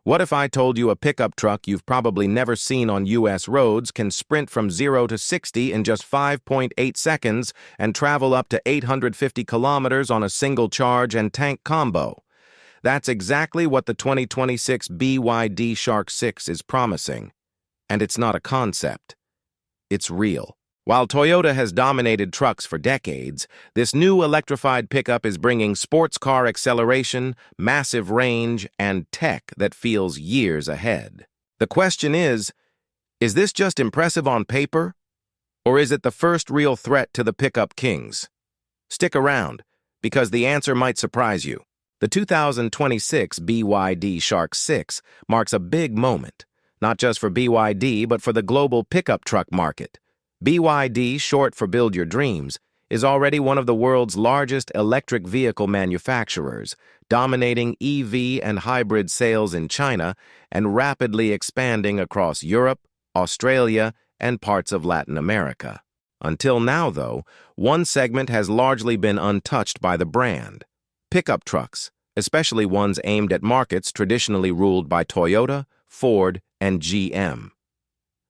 What if I told you a pickup truck you've probably never seen on U.S. roads can sprint from 0 to 60 in just 5.8 seconds and travel up to 850 kilometers on a single charge and tank combo? That's exactly what the 2026 BYD Shark 6 is promising. And it's not a concept. It's real. While Toyota has dominated trucks for decades, this new electrified pickup is bringing sports car acceleration, massive range, and tech that feels years ahead. The question is this just impressive on paper? Or is it the first real threat to the pickup kings? Stick around, because the answer might surprise you. The 2026 BYD Shark 6 marks a big moment, not just for BYD but for the global pickup truck market. BYD, short for Build Your Dreams, is already one of the world's largest electric vehicle manufacturers, dominating EV and hybrid sales in China and rapidly expanding across Europe, Australia, and parts of Latin America. Until now, though, one segment has largely been untouched by the brand: pickup trucks, especially ones aimed at markets traditionally ruled by Toyota, Ford, and GM.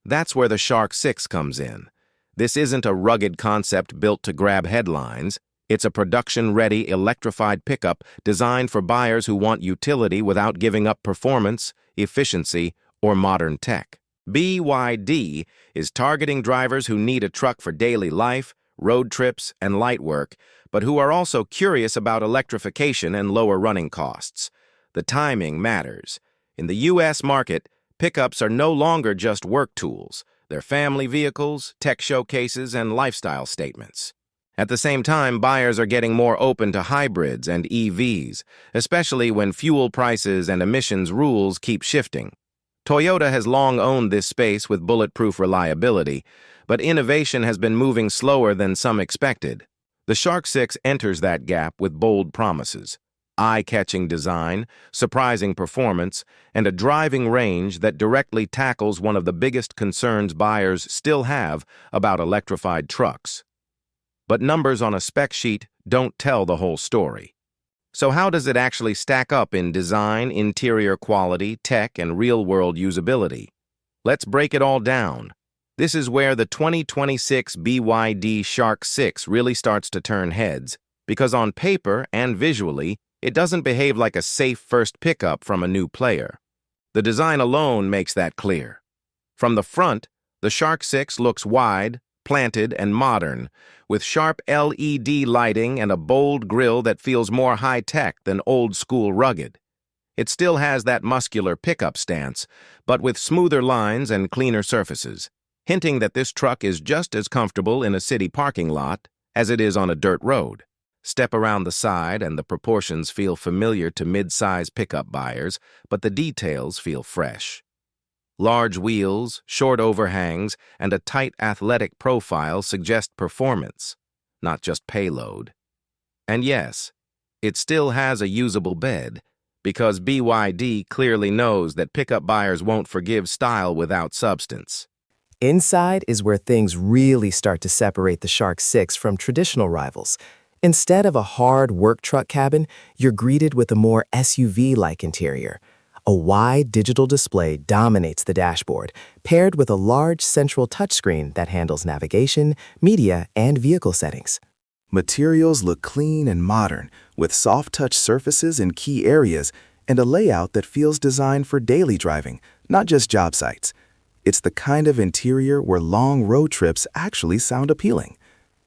That's where the Shark 6 comes in. This isn't a rugged concept built to grab headlines. It's a production-ready electrified pickup designed for buyers who want utility without giving up performance, efficiency, or modern tech. BYD is targeting drivers who need a truck for daily life, road trips, and light work, but who are also curious about electrification and lower running costs. The timing matters. In the U.S. market, pickups are no longer just work tools. They're family vehicles, tech showcases, and lifestyle statements. At the same time, buyers are getting more open to hybrids and EVs, especially when fuel prices and emissions rules keep shifting. Toyota has long owned this space with bulletproof reliability, but innovation has been moving slower than some expected. The Shark 6 enters that gap with bold promises: eye-catching design, surprising performance, and a driving range that directly tackles one of the biggest concerns buyers still have about electrified trucks. But numbers on a spec sheet don't tell the whole story. So how does it actually stack up in design, interior quality, tech, and real-world usability? Let's break it all down. This is where the 2026 BYD Shark 6 really starts to turn heads, because on paper and visually, it doesn't behave like a safe first pickup from a new player. The design alone makes that clear. From the front, the Shark 6 looks wide, planted, and modern, with sharp LED lighting and a bold grille that feels more high-tech than old-school rugged. It still has that muscular pickup stance, but with smoother lines and cleaner surfaces, hinting that this truck is just as comfortable in a city parking lot as it is on a dirt road. Step around the side and the proportions feel familiar to mid-size pickup buyers, but the details feel fresh. Large wheels, short overhangs, and a tight athletic profile suggest performance, not just payload. And yes, it still has a usable bed, because BYD clearly knows that pickup buyers won't forgive style without substance. Inside is where things really start to separate the Shark 6 from traditional rivals. Instead of a hard work truck cabin, you're greeted with a more SUV-like interior. A wide digital display dominates the dashboard, paired with a large central touchscreen that handles navigation, media, and vehicle settings. Materials look clean and modern, with soft-touch surfaces in key areas and a layout that feels designed for daily driving, not just job sites. It's the kind of interior where long road trips actually sound appealing.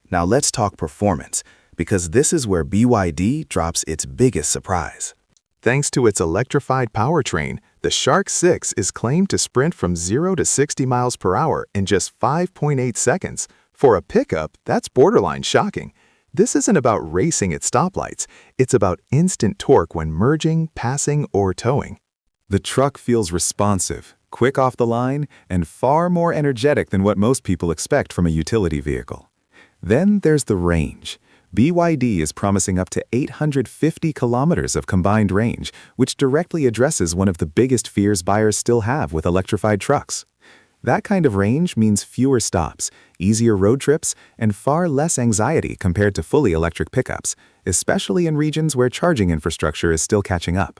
Now let's talk performance, because this is where BYD drops its biggest surprise. Thanks to its electrified powertrain, the Shark 6 is claimed to sprint from 0 to 60 miles per hour in just 5.8 seconds. For a pickup, that's borderline shocking. This isn't about racing at stoplights. It's about instant torque when merging, passing, or towing. The truck feels responsive, quick off the line, and far more energetic than what most people expect from a utility vehicle. Then there's the range. BYD is promising up to 850 kilometers of combined range, which directly addresses one of the biggest fears buyers still have with electrified trucks. That kind of range means fewer stops, easier road trips, and far less anxiety compared to fully electric pickups, especially in regions where charging infrastructure is still catching up.